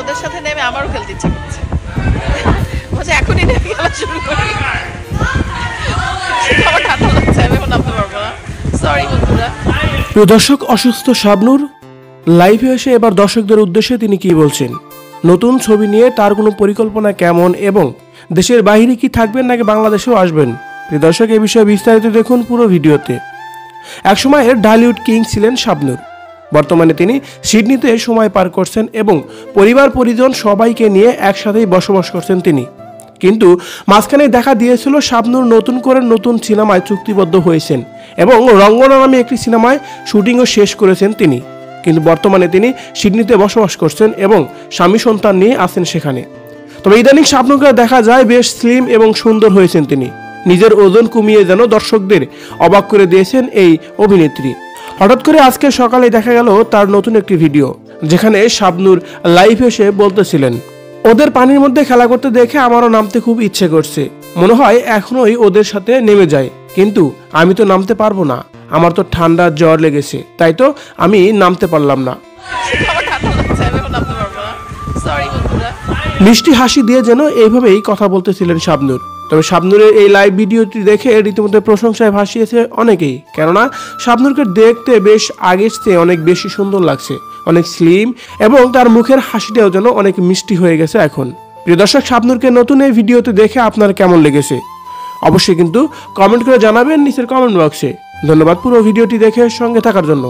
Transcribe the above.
ওদের সাথে নেমে আমারও খেলতে ইচ্ছা করছে। বলছে এখনই নেমে খেলা শুরু করি। আমার ঠান্ডা লাগছে, আমি এখন নামতে পারবো না। সরি বন্ধুরা। প্রিয় দর্শক, অসুস্থ শাবনূর লাইভে এসে এবার দর্শকদের উদ্দেশ্যে তিনি কি বলছেন, নতুন ছবি নিয়ে তার কোনো পরিকল্পনা কেমন এবং দেশের বাইরে কি থাকবেন নাকি বাংলাদেশেও আসবেন। প্রিয় দর্শক, এই বিষয়ে বিস্তারিত দেখুন পুরো ভিডিওতে। একসময়ের ঢালিউড কিং ছিলেন শাবনূর। বর্তমানে তিনি সিডনিতে সময় পার করছেন এবং পরিবার পরিজন সবাইকে নিয়ে একসাথেই বসবাস করছেন তিনি। কিন্তু মাঝখানে দেখা দিয়েছিল শাবনূর নতুন করে নতুন সিনেমায় চুক্তিবদ্ধ হয়েছেন এবং রঙ্গনা নামে একটি সিনেমায় শুটিংও শেষ করেছেন তিনি। কিন্তু বর্তমানে তিনি সিডনিতে বসবাস করছেন এবং স্বামী সন্তান নিয়ে আছেন সেখানে। তবে ইদানিং শাবনূরকে দেখা যায় বেশ স্লিম এবং সুন্দর হয়েছেন তিনি। নিজের ওজন কমিয়ে যেন দর্শকদের অবাক করে দিয়েছেন এই অভিনেত্রী। হঠাৎ করে আজকে সকালে দেখা গেল তার নতুন একটি ভিডিও, যেখানে শাবনূর লাইভ এসে বলতেছিলেন, ওদের পানির মধ্যে খেলা করতে দেখে আমারও নামতে খুব ইচ্ছে করছে, মনে হয় এখনোই ওদের সাথে নেমে যায়, কিন্তু আমি তো নামতে পারবো না, আমার তো ঠান্ডা জ্বর লেগেছে, তাই তো আমি নামতে পারলাম না। আমার ঠান্ডা লাগছে, আমি এখন নামতে পারবো না। সরি বন্ধুরা। মিষ্টি হাসি দিয়ে যেন এইভাবেই কথা বলতেছিলেন শাবনূর। তবে শাবনূরের এই লাইভ ভিডিওটি দেখে রীতিমতো প্রশংসায় ভাসিয়েছে অনেকেই, কেননা শাবনূরকে দেখতে বেশ আগের চেয়ে অনেক বেশি সুন্দর লাগছে, অনেক স্লিম এবং তার মুখের হাসিটাও যেন অনেক মিষ্টি হয়ে গেছে এখন। প্রিয় দর্শক, শাবনূরকে নতুন এই ভিডিওতে দেখে আপনার কেমন লেগেছে অবশ্যই কিন্তু কমেন্ট করে জানাবেন নিচের কমেন্ট বক্সে। ধন্যবাদ পুরো ভিডিওটি দেখে সঙ্গে থাকার জন্য।